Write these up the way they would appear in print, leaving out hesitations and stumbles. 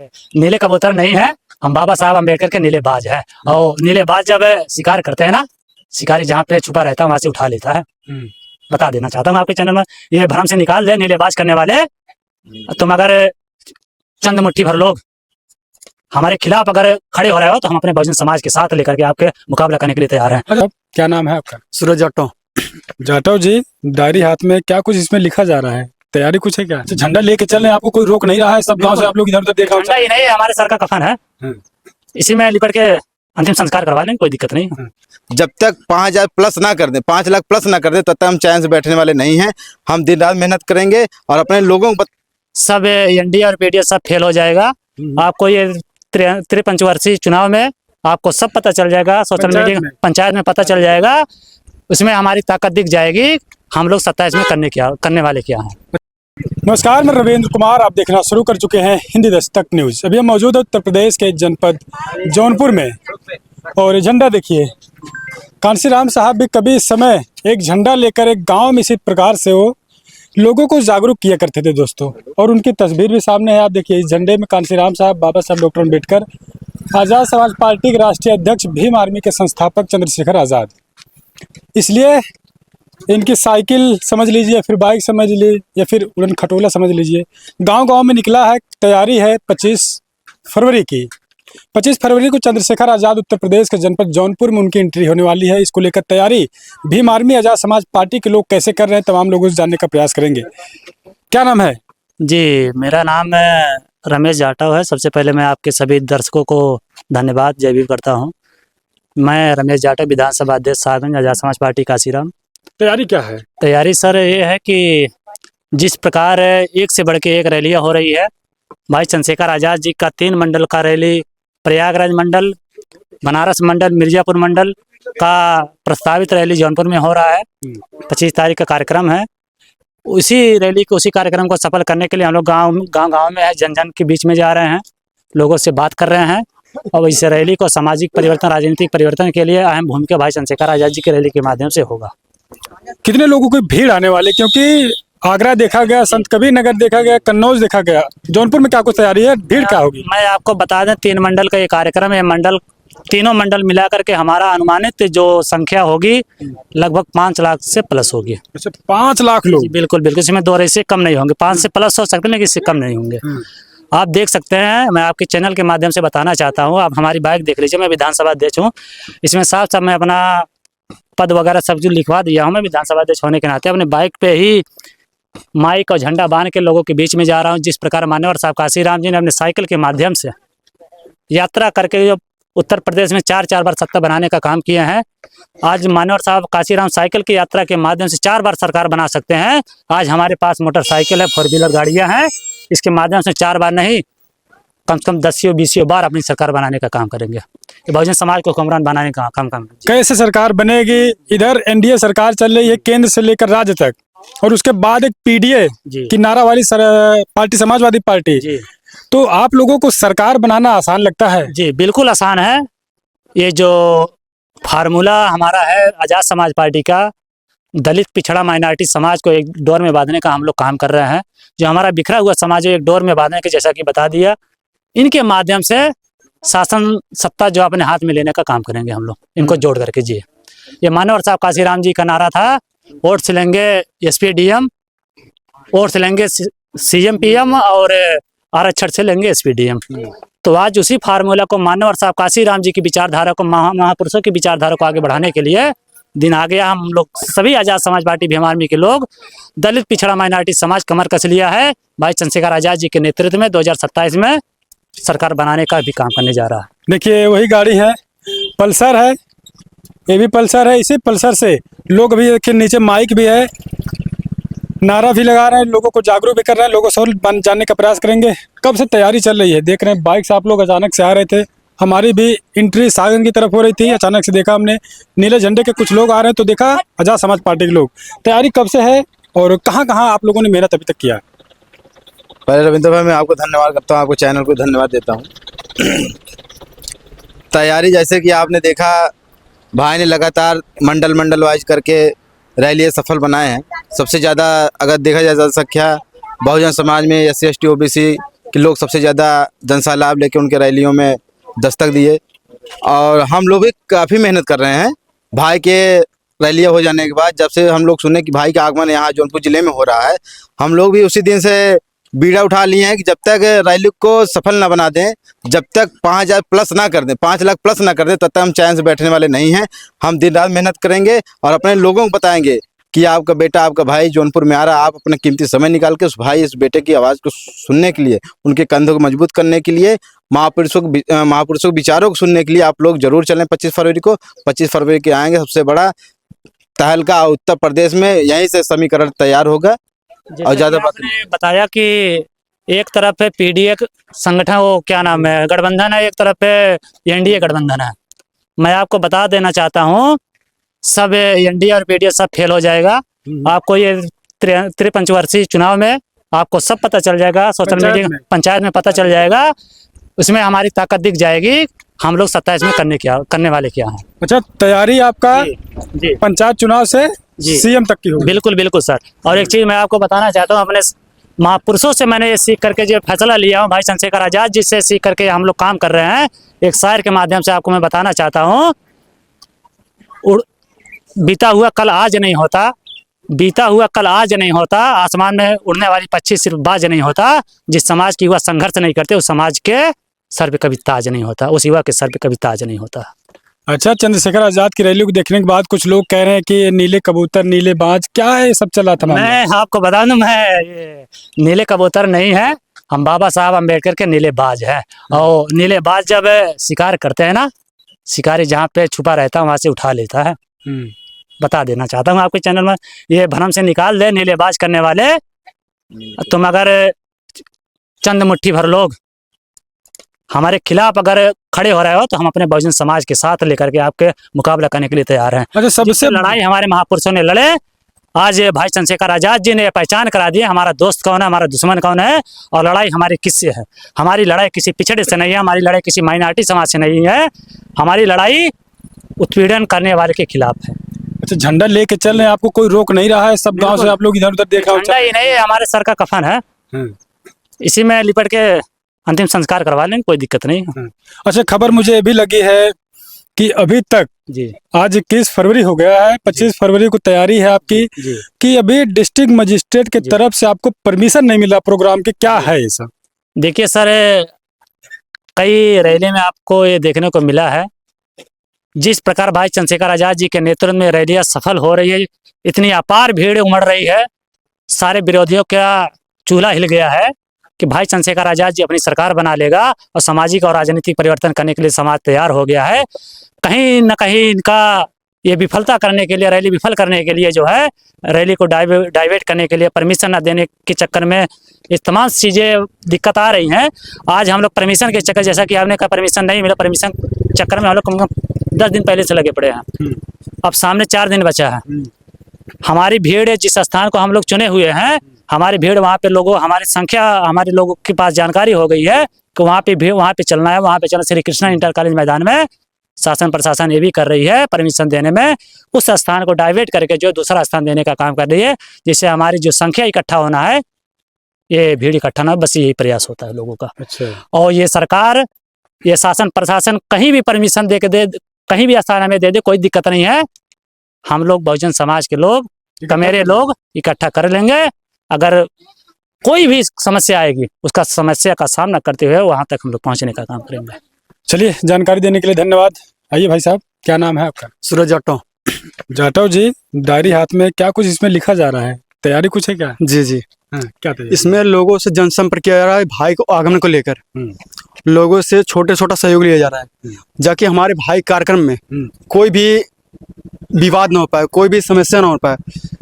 नीले कबूतर नहीं है, हम बाबा साहब अम्बेडकर के नीले बाज है। और नीले बाज जब शिकार करते हैं ना, शिकारी जहाँ पे छुपा रहता है वहां से उठा लेता है। बता देना चाहता हूँ आपके चैनल में, ये भ्रम से निकाल दे नीले बाज करने वाले। तुम अगर चंद मुट्ठी भर लोग हमारे खिलाफ अगर खड़े हो रहे हो तो हम अपने बहुजन समाज के साथ लेकर के आपके मुकाबला करने के लिए तैयार हैं। क्या नाम है आपका? सूरज जाटो। जाटव जी, डायरी हाथ में, क्या कुछ इसमें लिखा जा रहा है? तैयारी कुछ है क्या? झंडा लेके चल रहे हैं, आपको कोई रोक नहीं रहा है? सब गांव से आप लोग इधर उधर देखा? झंडा ही नहीं है, हमारे सर का कफन है, इसी में लिपट के अंतिम संस्कार करवा लेंगे, कोई दिक्कत नहीं। जब तक 5,000 प्लस ना कर दे, 5 लाख प्लस ना कर दे, तब तक हम चैन से बैठने वाले नहीं हैं। हम दिन रात मेहनत करेंगे और अपने लोगों को सब एनडीए और पीडीएफ सब फेल हो जाएगा। आपको ये 53 पंचवर्षीय चुनाव में आपको सब पता चल जाएगा, सोशल मीडिया पंचायत में पता चल जाएगा, उसमें हमारी ताकत दिख जाएगी। हम लोग 27 में करने वाले क्या हैं। नमस्कार, मैं रविंद्र कुमार, आप देखना शुरू कर चुके हैं हिंदी दस्तक न्यूज। अभी हम मौजूद है उत्तर प्रदेश के जनपद जौनपुर में, और झंडा देखिए, कांशीराम साहब भी कभी इस समय एक झंडा लेकर एक गांव में इसी प्रकार से वो लोगों को जागरूक किया करते थे दोस्तों। और उनकी तस्वीर भी सामने है, आप देखिए इस झंडे में कांशीराम साहब, बाबा साहब डॉक्टर अम्बेडकर, आज़ाद समाज पार्टी के राष्ट्रीय अध्यक्ष, भीम आर्मी के संस्थापक चंद्रशेखर आज़ाद। इसलिए इनकी साइकिल समझ लीजिए, या फिर बाइक समझ लीजिए, या फिर उड़न खटोला समझ लीजिए, गांव-गांव में निकला है। तैयारी है 25 फरवरी की। 25 फरवरी को चंद्रशेखर आज़ाद उत्तर प्रदेश के जनपद जौनपुर में उनकी एंट्री होने वाली है। इसको लेकर तैयारी भीम आर्मी, आज़ाद समाज पार्टी के लोग कैसे कर रहे हैं, तमाम लोगों से जानने का प्रयास करेंगे। क्या नाम है? जी, मेरा नाम रमेश जाटव है। सबसे पहले मैं आपके सभी दर्शकों को धन्यवाद जय भीम करता हूँ। मैं रमेश जाटव, विधानसभा अध्यक्ष साहबगंज, आज़ाद समाज पार्टी कांशीराम। तैयारी क्या है? तैयारी सर ये है कि जिस प्रकार एक से बढ़ के एक रैलियाँ हो रही है, भाई चंद्रशेखर आज़ाद जी का 3 मंडल का रैली, प्रयागराज मंडल, बनारस मंडल, मिर्जापुर मंडल का प्रस्तावित रैली जौनपुर में हो रहा है। 25 तारीख का कार्यक्रम है। उसी रैली को, उसी कार्यक्रम को सफल करने के लिए हम लोग गांव में है, जन जन के बीच में जा रहे हैं, लोगों से बात कर रहे हैं। और इस रैली को सामाजिक परिवर्तन, राजनीतिक परिवर्तन के लिए अहम भूमिका भाई चंद्रशेखर आज़ाद जी की रैली के माध्यम से होगा। कितने लोगों की भीड़ आने वाली? क्योंकि आगरा देखा गया, संत कबीर नगर देखा गया, कन्नौज देखा गया, जौनपुर में क्या कुछ तैयारी है? भीड़ क्या होगी? मैं आपको बता दें, 3 मंडल का ये कार्यक्रम है। तीनों मंडल मिलाकर के हमारा अनुमानित जो संख्या होगी लगभग 5 लाख से प्लस होगी। अच्छा, 5 लाख लोग? बिल्कुल बिल्कुल, इसमें 2 से कम नहीं होंगे। 5 से प्लस हो सकते हैं, लेकिन इससे कम नहीं होंगे। आप देख सकते हैं, मैं आपके चैनल के माध्यम से बताना चाहता हूँ। आप हमारी बाइक देख लीजिए, मैं विधानसभा अध्यक्ष हूँ। इसमें साफ साफ मैं अपना पद वगैरह सब जो लिखवा दिया हूँ। मैं विधानसभा अध्यक्ष होने के नाते अपने बाइक पे ही माइक और झंडा बांध के लोगों के बीच में जा रहा हूँ। जिस प्रकार मान्यवर साहब कांशीराम जी ने अपने साइकिल के माध्यम से यात्रा करके जो उत्तर प्रदेश में 4 बार सत्ता बनाने का काम किए हैं, आज मान्यवर साहब कांशीराम साइकिल की यात्रा के माध्यम से 4 बार सरकार बना सकते हैं। आज हमारे पास मोटरसाइकिल है, 4 व्हीलर गाड़ियाँ हैं, इसके माध्यम से 4 बार नहीं, कम से कम 10-20 बार अपनी सरकार बनाने का काम करेंगे। बहुजन समाज को हुक्मरान बनाने का काम कैसे सरकार बनेगी? इधर एनडीए सरकार चल रही है केंद्र से लेकर राज्य तक, और उसके बाद एक पीडीए की नारा वाली पार्टी, समाजवादी पार्टी। तो आप लोगों को सरकार बनाना आसान लगता है? जी बिल्कुल आसान है। ये जो फार्मूला हमारा है आज़ाद समाज पार्टी का, दलित पिछड़ा माइनॉरिटी समाज को एक डोर में बांधने का हम लोग काम कर रहे हैं। जो हमारा बिखरा हुआ समाज है एक डोर में बांधने के, जैसा कि बता दिया, इनके माध्यम से शासन सत्ता जो अपने हाथ में लेने का काम करेंगे हम लोग, इनको जोड़ करके। जी, ये मान्यवर साहब कांशीराम जी का नारा था, वोट से लेंगे एसपी डीएम, वोट से लेंगे सीएम पीएम, और आरक्षण से लेंगे एसपी डीएम। तो आज उसी फार्मूला को, मान्यवर साहब कांशीराम जी की विचारधारा को, महापुरुषों की विचारधारा को आगे बढ़ाने के लिए दिन आ गया। हम लोग सभी आज़ाद समाज पार्टी भीम आर्मी के लोग, दलित पिछड़ा माइनॉरिटी समाज कमर कस लिया है। भाई चंद्रशेखर आज़ाद जी के नेतृत्व में 2027 में सरकार बनाने का भी काम करने जा रहा है। देखिए वही गाड़ी है, पल्सर है, ये भी पल्सर है। इसी पल्सर से लोग भी देखिए, नीचे माइक भी है, नारा भी लगा रहे हैं, लोगों को जागरूक भी कर रहे हैं, लोगों से जानने का प्रयास करेंगे। कब से तैयारी चल रही है? देख रहे हैं बाइक से आप लोग अचानक से आ रहे थे, हमारी भी एंट्री सागन की तरफ हो रही थी, अचानक से देखा हमने नीले झंडे के कुछ लोग आ रहे हैं, तो देखा आज़ाद समाज पार्टी के लोग। तैयारी कब से है और कहाँ कहाँ आप लोगों ने मेहनत अभी तक किया? पहले रविंद्र भाई मैं आपको धन्यवाद करता हूँ, आपको चैनल को धन्यवाद देता हूँ। तैयारी जैसे कि आपने देखा, भाई ने लगातार मंडल वाइज करके रैली सफल बनाए हैं। सबसे ज़्यादा अगर देखा जाए संख्या बहुजन समाज में SC ST OBC कि लोग सबसे ज़्यादा जनसैलाब लेके उनके रैलियों में दस्तक दिए। और हम लोग भी काफ़ी मेहनत कर रहे हैं। भाई के रैलियाँ हो जाने के बाद जब से हम लोग सुने कि भाई का आगमन यहाँ जौनपुर ज़िले में हो रहा है, हम लोग भी उसी दिन से बीड़ा उठा लिए हैं कि जब तक रैली को सफल ना बना दें, जब तक 5,000 प्लस ना कर दें, 5 लाख प्लस ना कर दें, तब तक हम चैन से बैठने वाले नहीं हैं। हम दिन रात मेहनत करेंगे और अपने लोगों को बताएंगे कि आपका बेटा, आपका भाई जौनपुर में आ रहा है। आप अपना कीमती समय निकाल के इस बेटे की आवाज़ को सुनने के लिए, उनके कंधों को मजबूत करने के लिए, महापुरुषों के विचारों को सुनने के लिए आप लोग जरूर चलें। 25 फरवरी को 25 फरवरी के आएंगे। सबसे बड़ा तहलका उत्तर प्रदेश में यहीं से समीकरण तैयार होगा। और ज़्यादा बात आपने बताया कि एक तरफ है पीडीए संगठन, वो क्या नाम है, गठबंधन है, एक तरफ है एनडीए गठबंधन है। मैं आपको बता देना चाहता हूँ, सब एनडीए और पीडीए सब फेल हो जाएगा। आपको ये 53 पंचवर्षीय चुनाव में आपको सब पता चल जाएगा, सोशल मीडिया पंचायत में पता चल जाएगा। उसमें हमारी ताकत दिख जाएगी। हम लोग 27 में करने वाले क्या हैं। अच्छा, तैयारी आपका जी पंचायत चुनाव से जी सीएम तक की होगी। बिल्कुल बिल्कुल सर। और एक चीज़ मैं आपको बताना चाहता हूँ, अपने महापुरुषों से मैंने ये सीख करके जो फैसला लिया हूँ, भाई चंद्रशेखर आजाद जी से सीख करके हम लोग काम कर रहे हैं। एक शायर के माध्यम से आपको मैं बताना चाहता हूँ, बीता हुआ कल आज नहीं होता, बीता हुआ कल आज नहीं होता, आसमान में उड़ने वाली पक्षी सिर्फ बाज नहीं होता। जिस समाज की युवा संघर्ष नहीं करते, उस समाज के सर पे कभी ताज नहीं होता, उस युवा के सर पे कभी ताज नहीं होता। अच्छा, चंद्रशेखर आजाद की रैली को देखने के बाद कुछ लोग कह रहे हैं कि ये नीले कबूतर नीले बाज, क्या है ये सब चला था मामला? मैं आपको बता दूं, मैं ये नीले कबूतर नहीं है, हम बाबा साहब अम्बेडकर के नीले बाज है। और नीले बाज जब शिकार करते हैं ना, शिकारी जहाँ पे छुपा रहता है वहां से उठा लेता है। बता देना चाहता हूँ आपके चैनल में, ये भ्रम से निकाल दे नीलेबाज करने वाले। तुम अगर चंद मुट्ठी भर लोग हमारे खिलाफ अगर खड़े हो रहे हो, तो हम अपने बहुजन समाज के साथ लेकर के आपके मुकाबला करने के लिए तैयार हैं। अच्छा, सबसे लड़ाई हमारे महापुरुषों ने लड़े, आज भाई चंद्रशेखर आजाद जी ने पहचान करा दी हमारा दोस्त कौन है, हमारा दुश्मन कौन है। और लड़ाई हमारी किससे है? हमारी लड़ाई किसी पिछड़े से नहीं है, हमारी लड़ाई किसी माइनॉरिटी समाज से नहीं है, हमारी लड़ाई उत्पीड़न करने वाले के खिलाफ है। अच्छा, झंडा लेके चल रहे हैं, आपको कोई रोक नहीं रहा है? सब गांव से आप लोग इधर उधर देखा झंडा ही नहीं, हमारे सर का कफन है, इसी में लिपट के अंतिम संस्कार करवा लेंगे, कोई दिक्कत नहीं। अच्छा, खबर मुझे ये भी लगी है कि अभी तक जी, आज 21 फरवरी हो गया है, 25 फरवरी को तैयारी है आपकी जी। कि अभी डिस्ट्रिक्ट मजिस्ट्रेट की तरफ से आपको परमिशन नहीं मिला प्रोग्राम के, क्या है ये सब? देखिए सर, कई रैली में आपको ये देखने को मिला है, जिस प्रकार भाई चंद्रशेखर आजाद जी के नेतृत्व में रैलियां सफल हो रही है, इतनी अपार भीड़ उमड़ रही है, सारे विरोधियों का चूल्हा हिल गया है कि भाई चंद्रशेखर आजाद जी अपनी सरकार बना लेगा और सामाजिक और राजनीतिक परिवर्तन करने के लिए समाज तैयार हो गया है। कहीं न कहीं इनका ये विफलता करने के लिए, रैली विफल करने के लिए जो है, रैली को डाइवर्ट करने के लिए परमिशन न देने के चक्कर में इस तमाम चीज़ें दिक्कत आ रही हैं। आज हम लोग परमिशन के चक्कर, जैसा कि आपने कहा परमिशन नहीं मिला, परमिशन चक्कर में हम लोग कम से कम 10 दिन पहले से लगे पड़े हैं। अब सामने 4 दिन बचा है। हमारी भीड़, जिस स्थान को हम लोग चुने हुए हैं, हमारी भीड़ वहाँ पे लोगों, हमारी संख्या, हमारे लोगों के पास जानकारी हो गई है कि वहाँ पे भीड़, वहाँ पे चलना है, वहाँ पे चलना। श्री कृष्णा इंटर कॉलेज मैदान में शासन प्रशासन ये भी कर रही है परमिशन देने में, उस स्थान को डाइवर्ट करके जो दूसरा स्थान देने का काम कर रही है, जिससे हमारी जो संख्या इकट्ठा होना है, ये भीड़ इकट्ठा ना, बस यही प्रयास होता है लोगों का। अच्छा, और ये सरकार, ये शासन प्रशासन कहीं भी परमिशन दे के दे, कहीं भी स्थान हमें दे दे, कोई दिक्कत नहीं है। हम लोग बहुजन समाज के लोग, कमेरे लोग इकट्ठा कर लेंगे। अगर कोई भी समस्या आएगी, उसका समस्या का सामना करते हुए वहां तक हम लोग पहुंचने का काम करेंगे। चलिए, जानकारी देने के लिए धन्यवाद। आइए भाई साहब, क्या नाम है आपका? सूरज जाटव। जाटव जी, डायरी हाथ में, क्या कुछ इसमें लिखा जा रहा है? तैयारी कुछ है क्या? जी जी, हाँ, क्या तैयारी? इसमें लोगों से जनसंपर्क किया जा रहा है, भाई को आगमन को लेकर लोगों से छोटा सहयोग लिया जा रहा है, जाकि हमारे भाई कार्यक्रम में कोई भी विवाद ना हो पाए, कोई भी समस्या ना हो पाए,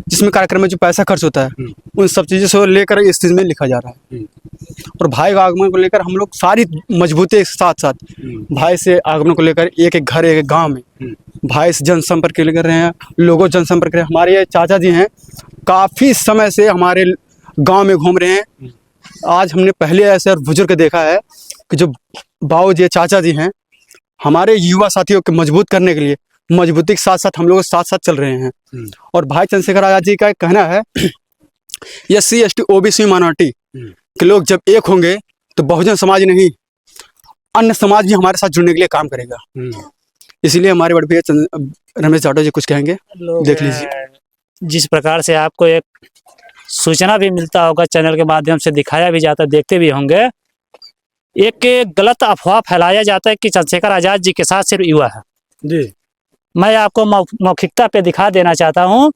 जिसमें कार्यक्रम में जो पैसा खर्च होता है उन सब चीज़ों से लेकर इस चीज़ में लिखा जा रहा है। और भाई का आगमन को लेकर हम लोग सारी मजबूती के साथ साथ भाई से आगमन को लेकर एक एक घर, एक एक गाँव में भाई से जनसंपर्क कर रहे हैं, लोगों जनसंपर्क कर रहे हैं। हमारे ये चाचा जी हैं, काफ़ी समय से हमारे गाँव में घूम रहे हैं। आज हमने पहले ऐसे और बुजुर्ग देखा है कि जो बाबू जी चाचा जी हैं, हमारे युवा साथियों को मजबूत करने के लिए मजबूती के साथ साथ हम लोग साथ साथ चल रहे हैं। और भाई चंद्रशेखर आजाद जी का कहना है, SC ST OBC माइनॉरिटी के लोग जब एक होंगे तो बहुजन समाज नहीं, अन्य समाज भी हमारे साथ जुड़ने के लिए काम करेगा। इसीलिए हमारे बड़े भैया रमेश जाटव जी कुछ कहेंगे, देख लीजिए। जिस प्रकार से आपको एक सूचना भी मिलता होगा, चैनल के माध्यम से दिखाया भी जाता है, देखते भी होंगे, एक गलत अफवाह फैलाया जाता है कि चंद्रशेखर आजाद जी के साथ सिर्फ युवा है जी। मैं आपको मौखिकता पे दिखा देना चाहता हूँ,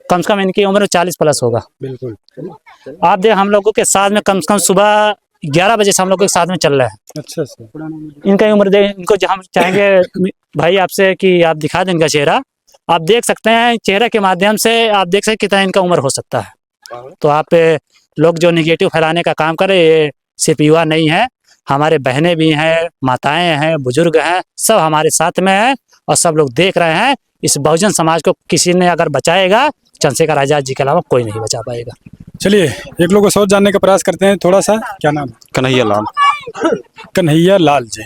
कम से कम इनकी उम्र 40 प्लस होगा। बिल्कुल। आप देख, हम लोगों के साथ में कम से कम सुबह 11 बजे से हम लोग के साथ में चल रहे हैं। अच्छा सर। इनका उम्र दे, इनको हम चाहेंगे भाई आपसे कि आप दिखा दें इनका चेहरा। आप देख सकते हैं चेहरे के माध्यम से, आप देख सकते कितना इनका उम्र हो सकता है। तो आप लोग जो निगेटिव फैलाने का काम करें, ये सिर्फ युवा नहीं है, हमारे बहनें भी हैं, माताएं हैं, बुजुर्ग हैं, सब हमारे साथ में हैं और सब लोग देख रहे हैं। इस बहुजन समाज को किसी ने अगर बचाएगा, चंद्रशेखर आजाद जी के अलावा कोई नहीं बचा पाएगा। चलिए एक लोग को सोच जानने का प्रयास करते हैं थोड़ा सा। क्या नाम है? कन्हैया लाल। कन्हैया लाल जी,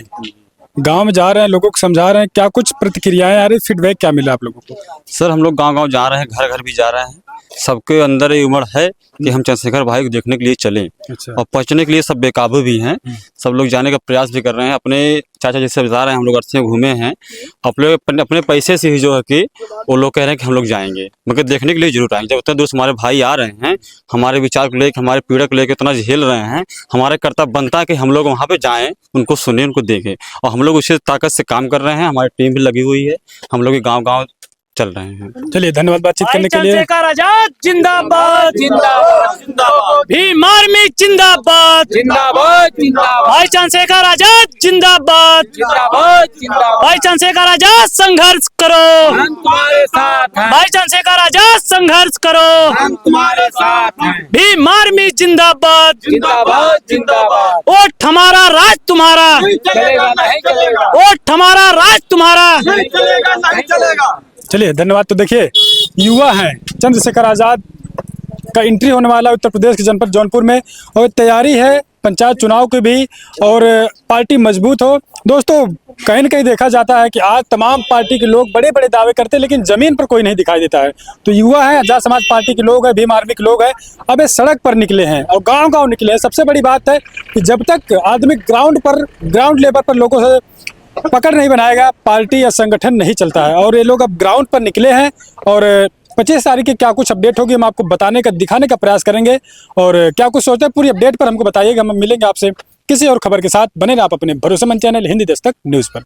गांव में जा रहे हैं, लोगों को समझा रहे हैं, क्या कुछ प्रतिक्रियाएं आ रही, फीडबैक क्या मिला आप लोगों को? सर हम लोग गांव-गांव जा रहे हैं, घर घर भी जा रहे हैं, सबके अंदर ये उम्र है कि हम चंद्रशेखर भाई को देखने के लिए चलें। अच्छा। और पहुंचने के लिए सब बेकाबू भी हैं, सब लोग जाने का प्रयास भी कर रहे हैं। अपने चाचा जैसे बता रहे हैं, हम लोग अर्थ से घूमे हैं, अपने पैसे से ही जो है कि वो लोग कह रहे हैं कि हम लोग जाएंगे, मगर देखने के लिए जरूर आएंगे। जब उतना दूर हमारे भाई आ रहे हैं, हमारे विचार को लेकर, हमारे पीड़ा को लेकर इतना झेल रहे हैं, हमारे कर्तव्य बनता है कि हम लोग वहाँ पे जाएं, उनको सुने, उनको देखें। और हम लोग उसी ताकत से काम कर रहे हैं, हमारी टीम भी लगी हुई है, हम लोग गाँव-गाँव चल रहे हैं। चलिए धन्यवाद बातचीत करने के लिए। चंद्रशेखर आजाद जिंदाबाद, जिंदाबाद, जिंदाबाद। भीम आर्मी जिंदाबाद, जिंदाबाद, जिंदाबाद। भाई चंद्रशेखर आजाद जिंदाबाद, जिंदाबाद, जिंदाबाद। भाई चंद्रशेखर आजाद संघर्ष करो, हम तुम्हारे साथ हैं। भाई चंद्रशेखर आजाद संघर्ष करो, हम तुम्हारे साथ हैं। भीम आर्मी जिंदाबाद, जिंदाबाद, जिंदाबाद। वोट हमारा, राज तुम्हारा, नहीं चलेगा, नहीं चलेगा। वोट हमारा, राज तुम्हारा, नहीं चलेगा, नहीं चलेगा। चलिए धन्यवाद। तो देखिए युवा हैं, चंद्रशेखर आजाद का एंट्री होने वाला है उत्तर प्रदेश के जनपद जौनपुर में, और तैयारी है पंचायत चुनाव की भी, और पार्टी मजबूत हो। दोस्तों कहीं न कहीं देखा जाता है कि आज तमाम पार्टी के लोग बड़े बड़े दावे करते हैं, लेकिन जमीन पर कोई नहीं दिखाई देता है। तो युवा है, आजाद समाज पार्टी के लोग हैं, भीम आर्मी के लोग हैं, अब ये सड़क पर निकले हैं और गाँव गाँव निकले हैं। सबसे बड़ी बात है कि जब तक आदमी ग्राउंड लेवल पर लोगों से पकड़ नहीं बनाएगा, पार्टी या संगठन नहीं चलता है। और ये लोग अब ग्राउंड पर निकले हैं, और 25 तारीख की क्या कुछ अपडेट होगी हम आपको बताने का, दिखाने का प्रयास करेंगे। और क्या कुछ सोचते हैं पूरी अपडेट पर हमको बताइएगा। हम मिलेंगे आपसे किसी और खबर के साथ। बने रहे आप अपने भरोसेमंद चैनल हिंदी दस्तक न्यूज़ पर।